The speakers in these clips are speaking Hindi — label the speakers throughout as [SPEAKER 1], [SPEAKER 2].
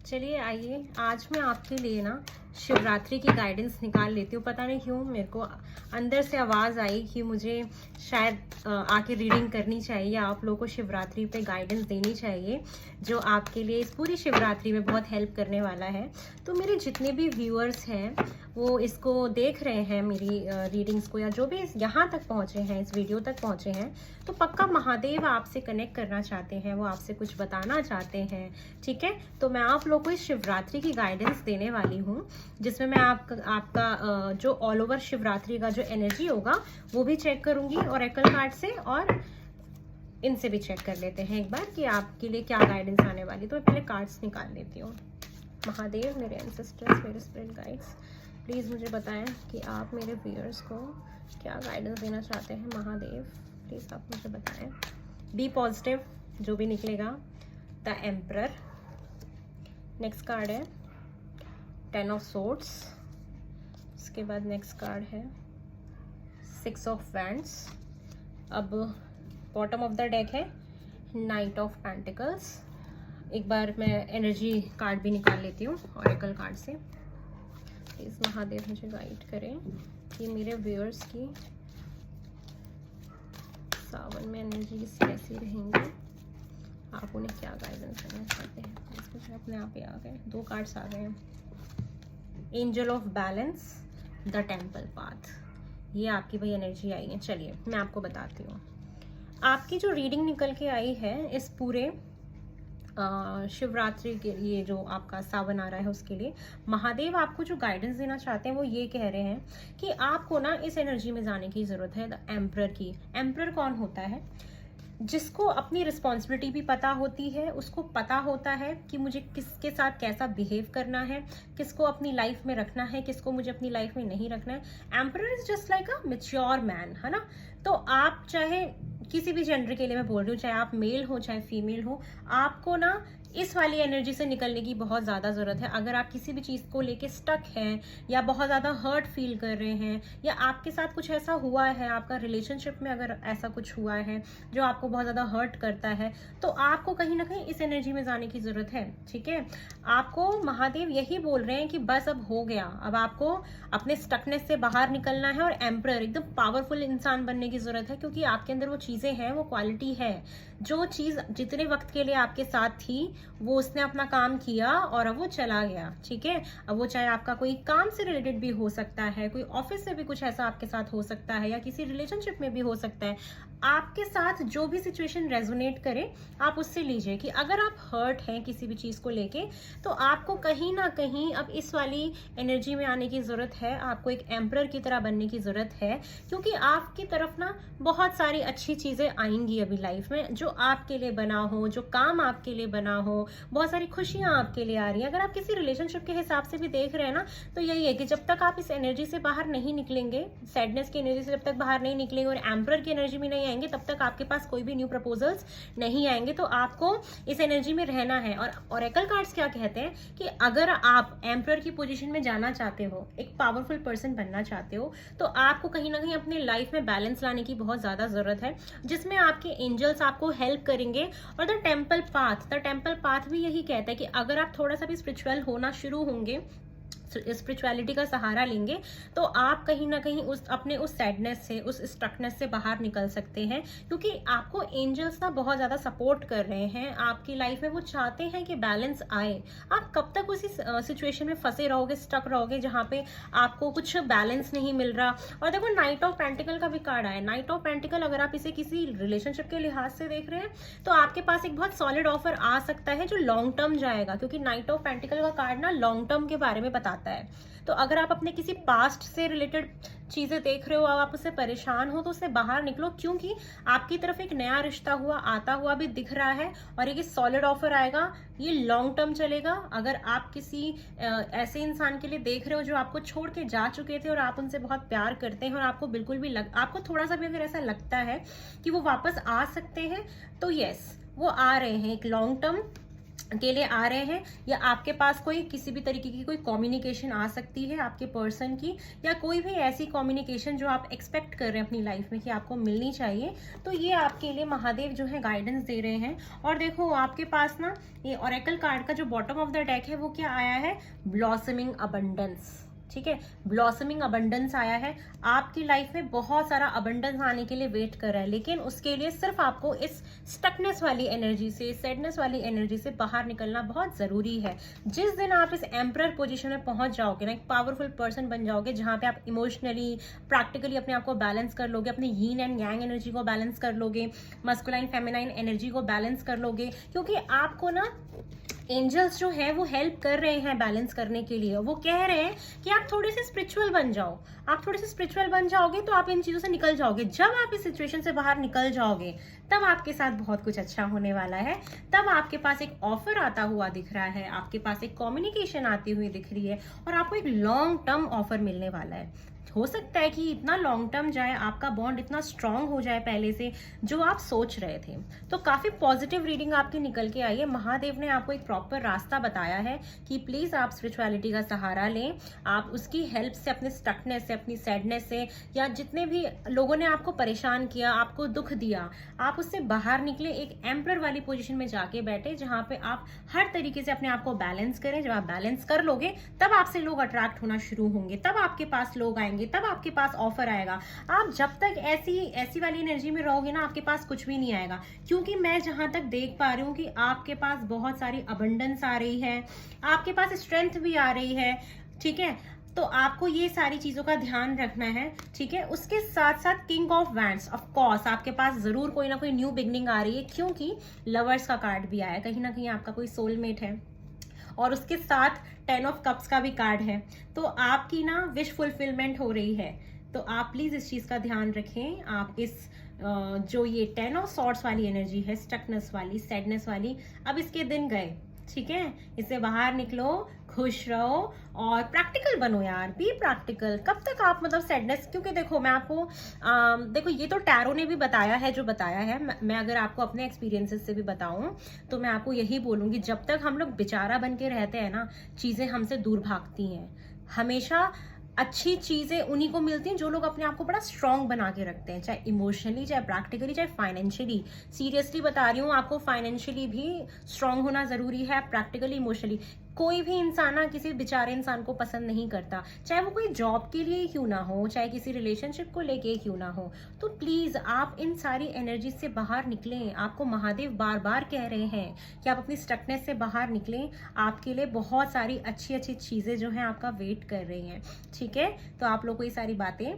[SPEAKER 1] चलिए आइए, आज मैं आपके लिए ना शिवरात्रि की गाइडेंस निकाल लेती हूँ। पता नहीं क्यों मेरे को अंदर से आवाज़ आई कि मुझे शायद आके रीडिंग करनी चाहिए, आप लोगों को शिवरात्रि पे गाइडेंस देनी चाहिए जो आपके लिए इस पूरी शिवरात्रि में बहुत हेल्प करने वाला है। तो मेरे जितने भी व्यूअर्स हैं वो इसको देख रहे हैं, मेरी रीडिंग्स को, या जो भी यहाँ तक पहुँचे हैं, इस वीडियो तक पहुँचे हैं, तो पक्का महादेव आपसे कनेक्ट करना चाहते हैं, वो आपसे कुछ बताना चाहते हैं। ठीक है, तो मैं आप लोगों को इस शिवरात्रि की गाइडेंस देने वाली हूँ, जिसमें मैं आपका जो ऑल ओवर शिवरात्रि का जो एनर्जी होगा वो भी चेक करूंगी ओरेकल कार्ड से, और इनसे भी चेक कर लेते हैं एक बार कि आपके लिए क्या गाइडेंस आने वाली। तो मैं पहले कार्ड्स निकाल लेती हूँ। महादेव, मेरे एंसेस्टर्स, मेरे स्पिरिट गाइड्स, प्लीज़ मुझे बताएं कि आप मेरे व्यूअर्स को क्या गाइडेंस देना चाहते हैं। महादेव प्लीज़ आप मुझे बताएं। बी पॉजिटिव, जो भी निकलेगा। The emperor. नेक्स्ट कार्ड है 10 ऑफ सोर्ड्स। उसके बाद नेक्स्ट कार्ड है 6 ऑफ वैंड्स। अब बॉटम ऑफ द डेक है नाइट ऑफ पेंटिकल्स। एक बार मैं एनर्जी कार्ड भी निकाल लेती हूँ ऑरेकल कार्ड से। प्लीज़ महादेव मुझे गाइड करें कि मेरे व्यूअर्स की सावन में एनर्जीज कैसी रहेंगी, आप उन्हें क्या गाइडेंस करना चाहते हैं। इसमें अपने आप ही आ गए, 2 कार्ड्स आ गए हैं। Angel of balance, the temple path, ये आपकी भाई एनर्जी आई है। चलिए मैं आपको बताती हूँ, आपकी जो रीडिंग निकल के आई है इस पूरे शिवरात्रि के लिए, जो आपका सावन आ रहा है उसके लिए महादेव आपको जो गाइडेंस देना चाहते हैं वो ये कह रहे हैं कि आपको ना इस एनर्जी में जाने की ज़रूरत है द एम्परर की। एम्परर कौन होता है? जिसको अपनी रिस्पॉन्सिबिलिटी भी पता होती है, उसको पता होता है कि मुझे किसके साथ कैसा बिहेव करना है, किसको अपनी लाइफ में रखना है, किसको मुझे अपनी लाइफ में नहीं रखना है। Emperor is just like a mature man, है ना। तो आप चाहे किसी भी जेंडर के लिए मैं बोल रही हूँ, चाहे आप मेल हो चाहे फीमेल हो, आपको ना इस वाली एनर्जी से निकलने की बहुत ज़्यादा ज़रूरत है। अगर आप किसी भी चीज़ को लेके स्टक हैं या बहुत ज़्यादा हर्ट फील कर रहे हैं, या आपके साथ कुछ ऐसा हुआ है, आपका रिलेशनशिप में अगर ऐसा कुछ हुआ है जो आपको बहुत ज़्यादा हर्ट करता है, तो आपको कहीं ना कहीं इस एनर्जी में जाने की ज़रूरत है। ठीक है, आपको महादेव यही बोल रहे हैं कि बस अब हो गया, अब आपको अपने स्टकनेस से बाहर निकलना है और एम्परर एकदम पावरफुल इंसान बनने की ज़रूरत है, क्योंकि आपके अंदर वो चीज़ें हैं, वो क्वालिटी है। जो चीज़ जितने वक्त के लिए आपके साथ थी वो उसने अपना काम किया और अब वो चला गया। ठीक है, अब वो चाहे आपका कोई काम से रिलेटेड भी हो सकता है, कोई ऑफिस से भी कुछ ऐसा आपके साथ हो सकता है, या किसी रिलेशनशिप में भी हो सकता है। आपके साथ जो भी सिचुएशन रेजोनेट करे आप उससे लीजिए कि अगर आप हर्ट हैं किसी भी चीज़ को लेके, तो आपको कहीं ना कहीं अब इस वाली एनर्जी में आने की ज़रूरत है। आपको एक एम्परर की तरह बनने की ज़रूरत है, क्योंकि आपकी तरफ ना बहुत सारी अच्छी चीज़ें आएंगी अभी लाइफ में, जो आपके लिए बना हो, जो काम आपके लिए बना हो, बहुत सारी खुशियां आपके लिए आ रही हैं। अगर आप किसी रिलेशनशिप के हिसाब से भी देख रहे हैं ना, तो यही है कि जब तक आप इस एनर्जी से बाहर नहीं निकलेंगे, सैडनेस की एनर्जी से जब तक बाहर नहीं निकलेंगे और एम्परर की एनर्जी में नहीं आएंगे, तब तक आपके पास कोई भी न्यू प्रपोजल्स नहीं आएंगे। तो आपको इस एनर्जी में रहना है। और ऑरेकल कार्ड्स क्या कहते हैं कि अगर आप एम्परर की पोजीशन में जाना चाहते हो, एक पावरफुल पर्सन बनना चाहते हो, तो आपको कहीं ना कहीं अपने लाइफ में बैलेंस लाने की बहुत ज्यादा जरूरत है, जिसमें आपके एंजल्स आपको हेल्प करेंगे। और द टेम्पल पाथ भी यही कहता है कि अगर आप थोड़ा सा भी स्पिरिचुअल होना शुरू होंगे, स्पिरिचुअलिटी का सहारा लेंगे, तो आप कहीं ना कहीं उस सैडनेस से, उस स्ट्रकनेस से बाहर निकल सकते हैं, क्योंकि आपको एंजल्स ना बहुत ज़्यादा सपोर्ट कर रहे हैं आपकी लाइफ में। वो चाहते हैं कि बैलेंस आए। आप कब तक उसी सिचुएशन में फंसे रहोगे, स्टक रहोगे, जहाँ पे आपको कुछ बैलेंस नहीं मिल रहा। और देखो नाइट ऑफ पेंटिकल का भी कार्ड आया। नाइट ऑफ पेंटिकल, अगर आप इसे किसी रिलेशनशिप के लिहाज से देख रहे हैं, तो आपके पास एक बहुत सॉलिड ऑफर आ सकता है जो लॉन्ग टर्म जाएगा, क्योंकि नाइट ऑफ पेंटिकल का कार्ड ना लॉन्ग टर्म के बारे में बताता है। तो अगर आप अपने किसी पास्ट से रिलेटेड चीजें देख रहे हो, आप उससे परेशान हो, तो उससे बाहर निकलो, क्योंकि आपकी तरफ एक नया रिश्ता आता हुआ भी दिख रहा है, और एक सॉलिड ऑफर आएगा। ये लॉन्ग टर्म चलेगा। अगर आप किसी ऐसे इंसान के लिए देख रहे हो जो आपको छोड़ के जा चुके थे और आप उनसे बहुत प्यार करते हैं, और आपको बिल्कुल भी आपको थोड़ा सा भी अगर ऐसा लगता है कि वो वापस आ सकते हैं, तो यस, वो आ रहे हैं। एक लॉन्ग टर्म के लिए आ रहे हैं, या आपके पास कोई किसी भी तरीके की कोई कम्युनिकेशन आ सकती है आपके पर्सन की, या कोई भी ऐसी कम्युनिकेशन जो आप एक्सपेक्ट कर रहे हैं अपनी लाइफ में कि आपको मिलनी चाहिए, तो ये आपके लिए महादेव जो है गाइडेंस दे रहे हैं। और देखो आपके पास ना ये ओरेकल कार्ड का जो बॉटम ऑफ द डेक है वो क्या आया है, ब्लॉसमिंग अबंडेंस। ठीक है, ब्लॉसमिंग अबंडेंस आया है। आपकी लाइफ में बहुत सारा अबंडेंस आने के लिए वेट कर रहा है, लेकिन उसके लिए सिर्फ आपको इस स्टकनेस वाली एनर्जी से, सैडनेस वाली एनर्जी से बाहर निकलना बहुत जरूरी है। जिस दिन आप इस एम्परर पोजीशन में पहुंच जाओगे ना, एक पावरफुल पर्सन बन जाओगे, जहां पे आप इमोशनली, प्रैक्टिकली अपने आप को बैलेंस कर लोगे, अपनी यीन एंड यांग एनर्जी को बैलेंस कर लोगे, मस्कुलाइन फेमिनाइन एनर्जी को बैलेंस कर लोगे, क्योंकि आपको ना एंजल्स जो है वो हेल्प कर रहे हैं बैलेंस करने के लिए। वो कह रहे हैं कि आप थोड़े से स्पिरिचुअल बन जाओ। आप थोड़े से स्पिरिचुअल बन जाओगे तो आप इन चीजों से निकल जाओगे। जब आप इस सिचुएशन से बाहर निकल जाओगे तब आपके साथ बहुत कुछ अच्छा होने वाला है। तब आपके पास एक ऑफर आता हुआ दिख रहा है, आपके पास एक कम्युनिकेशन आती हुई दिख रही है, और आपको एक लॉन्ग टर्म ऑफर मिलने वाला है। हो सकता है कि इतना लॉन्ग टर्म जाए, आपका बॉन्ड इतना स्ट्रांग हो जाए पहले से जो आप सोच रहे थे। तो काफी पॉजिटिव रीडिंग आपकी निकल के आई है। महादेव ने आपको एक प्रॉपर रास्ता बताया है कि प्लीज आप स्पिरिचुअलिटी का सहारा लें। आप उसकी हेल्प से, अपने स्टकनेस से, अपनी सैडनेस से, या जितने भी लोगों ने आपको परेशान किया, आपको दुख दिया, आप उससे बाहर निकले, एक एम्परर वाली पोजीशन में जाके बैठे, जहां पे आप हर तरीके से अपने आप को बैलेंस करें। जब आप बैलेंस कर लोगे तब आपसे लोग अट्रैक्ट होना शुरू होंगे, तब आपके पास लोग आएंगे, तब आपके पास ऑफर आएगा। आप जब तक ऐसी वाली एनर्जी में रहोगे ना, आपके पास कुछ भी नहीं आएगा। क्योंकि मैं जहां तक देख पा रही हूँ कि आपके पास बहुत सारी अबंडेंस आ रही है, आपके पास स्ट्रेंथ भी आ रही है। ठीक है, तो आपको ये सारी चीजों का ध्यान रखना है। ठीक है, उसके साथ साथ king of wands, of course आपके पास जरूर कोई ना कोई न्यू बिगनिंग आ रही है, क्योंकि लवर्स का कार्ड भी आया। कहीं ना कहीं आपका कोई सोलमेट है, और उसके साथ 10 ऑफ कप्स का भी कार्ड है। तो आपकी ना विश फुलफिलमेंट हो रही है। तो आप प्लीज इस चीज का ध्यान रखें। आप इस जो ये 10 ऑफ सॉर्ड्स वाली एनर्जी है, स्टकनेस वाली, सैडनेस वाली, अब इसके दिन गए। ठीक है, इससे बाहर निकलो, खुश रहो और प्रैक्टिकल बनो यार, बी प्रैक्टिकल। कब तक आप मतलब सैडनेस, क्योंकि देखो मैं आपको देखो ये तो टैरो ने भी बताया है जो बताया है। मैं अगर आपको अपने एक्सपीरियंसेस से भी बताऊं तो मैं आपको यही बोलूंगी, जब तक हम लोग बेचारा बन के रहते हैं ना, चीजें हमसे दूर भागती हैं। हमेशा अच्छी चीजें उन्हीं को मिलती हैं जो लोग अपने आप को बड़ा स्ट्रांग बना के रखते हैं, चाहे इमोशनली, चाहे प्रैक्टिकली, चाहे फाइनेंशियली। सीरियसली बता रही हूँ, आपको फाइनेंशियली भी स्ट्रांग होना जरूरी है, प्रैक्टिकली, इमोशनली। कोई भी इंसान ना किसी बेचारे इंसान को पसंद नहीं करता, चाहे वो कोई जॉब के लिए क्यों ना हो, चाहे किसी रिलेशनशिप को लेके क्यों ना हो। तो प्लीज आप इन सारी एनर्जी से बाहर निकलें। आपको महादेव बार बार कह रहे हैं कि आप अपनी स्टकनेस से बाहर निकलें। आपके लिए बहुत सारी अच्छी अच्छी चीजें जो हैं आपका वेट कर रही हैं। ठीक है, तो आप लोग को ये सारी बातें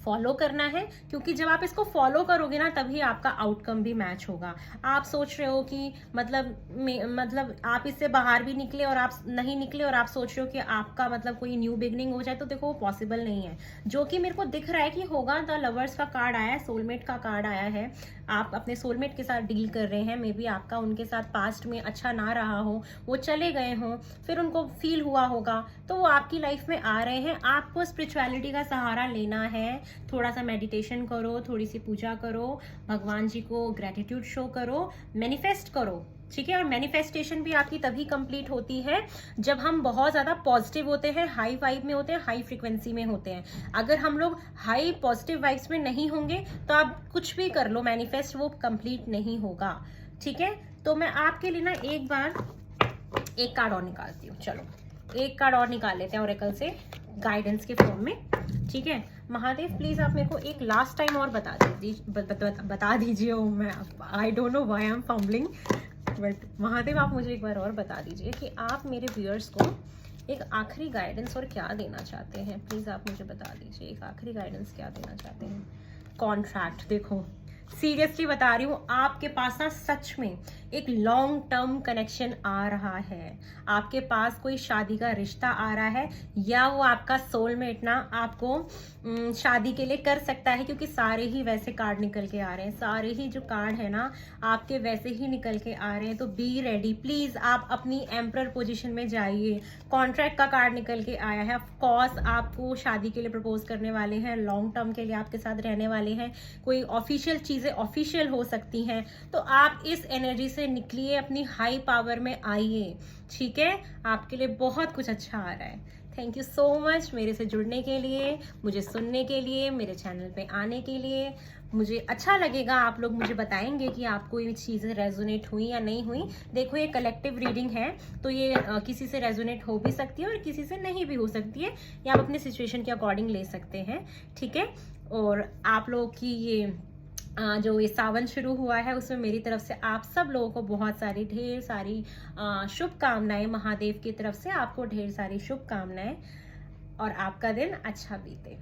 [SPEAKER 1] फॉलो करना है, क्योंकि जब आप इसको फॉलो करोगे ना तभी आपका आउटकम भी मैच होगा। आप सोच रहे हो कि मतलब आप इससे बाहर भी निकले और आप नहीं निकले, और आप सोच रहे हो कि आपका मतलब कोई न्यू बिगनिंग हो जाए, तो देखो वो पॉसिबल नहीं है। जो कि मेरे को दिख रहा है कि होगा। द लवर्स का कार्ड आया है, सोलमेट का कार्ड आया है। आप अपने सोलमेट के साथ डील कर रहे हैं। मे बी आपका उनके साथ पास्ट में अच्छा ना रहा हो, वो चले गए हों, फिर उनको फील हुआ होगा, तो वो आपकी लाइफ में आ रहे हैं। आपको स्पिरिचुअलिटी का सहारा लेना है। थोड़ा सा मेडिटेशन करो, थोड़ी सी पूजा करो, भगवान जी को ग्रेटिट्यूड शो करो, मैनिफेस्ट करो। ठीक है, और मैनिफेस्टेशन भी आपकी तभी कंप्लीट होती है जब हम बहुत ज्यादा पॉजिटिव होते हैं, हाई वाइब में होते हैं, हाई फ्रीक्वेंसी में होते हैं। अगर हम लोग हाई पॉजिटिव वाइब्स में नहीं होंगे तो आप कुछ भी कर लो मैनिफेस्ट, वो कंप्लीट नहीं होगा। ठीक है, तो मैं आपके लिए ना एक बार एक कार्ड और निकालती हूँ। चलो एक कार्ड और निकाल लेते हैं ओरेकल से, गाइडेंस के फॉर्म में। ठीक है, महादेव प्लीज आप मेरे को एक लास्ट टाइम और बता दीजिए। मैं I don't know why I am fumbling, but Mahadev आप मुझे एक बार और बता दीजिए कि आप मेरे व्यूअर्स को एक आखिरी गाइडेंस और क्या देना चाहते हैं। प्लीज आप मुझे बता दीजिए एक आखिरी गाइडेंस क्या देना चाहते हैं। कॉन्ट्रैक्ट, देखो सीरियसली बता रही हूँ, आपके पास ना सच में एक लॉन्ग टर्म कनेक्शन आ रहा है। आपके पास कोई शादी का रिश्ता आ रहा है, या वो आपका सोलमेट ना आपको शादी के लिए कर सकता है, क्योंकि सारे ही वैसे कार्ड निकल के आ रहे हैं। सारे ही जो कार्ड है ना आपके वैसे ही निकल के आ रहे हैं। तो बी रेडी प्लीज, आप अपनी एम्परर पोजीशन में जाइए। कॉन्ट्रैक्ट का कार्ड निकल के आया है। ऑफ कोर्स आपको शादी के लिए प्रपोज करने वाले हैं, लॉन्ग टर्म के लिए आपके साथ रहने वाले हैं। कोई ऑफिशियल चीजें ऑफिशियल हो सकती हैं। तो आप इस एनर्जी से से निकलिए, अपनी हाई पावर में आइए, ठीक है। आपके लिए बहुत कुछ अच्छा आ रहा है। थैंक यू सो मच मेरे से जुड़ने के लिए, मुझे सुनने के लिए, मेरे चैनल पे आने के लिए। मुझे अच्छा लगेगा आप लोग मुझे बताएंगे कि आपको ये चीज़ें रेजोनेट हुई या नहीं हुई। देखो ये कलेक्टिव रीडिंग है, तो ये किसी से रेजोनेट हो भी सकती है और किसी से नहीं भी हो सकती है। ये आप अपने सिचुएशन के अकॉर्डिंग ले सकते हैं, ठीक है। और आप लोगों की ये जो ये सावन शुरू हुआ है उसमें मेरी तरफ से आप सब लोगों को बहुत सारी ढेर सारी शुभकामनाएं। महादेव की तरफ से आपको ढेर सारी शुभकामनाएं और आपका दिन अच्छा बीते।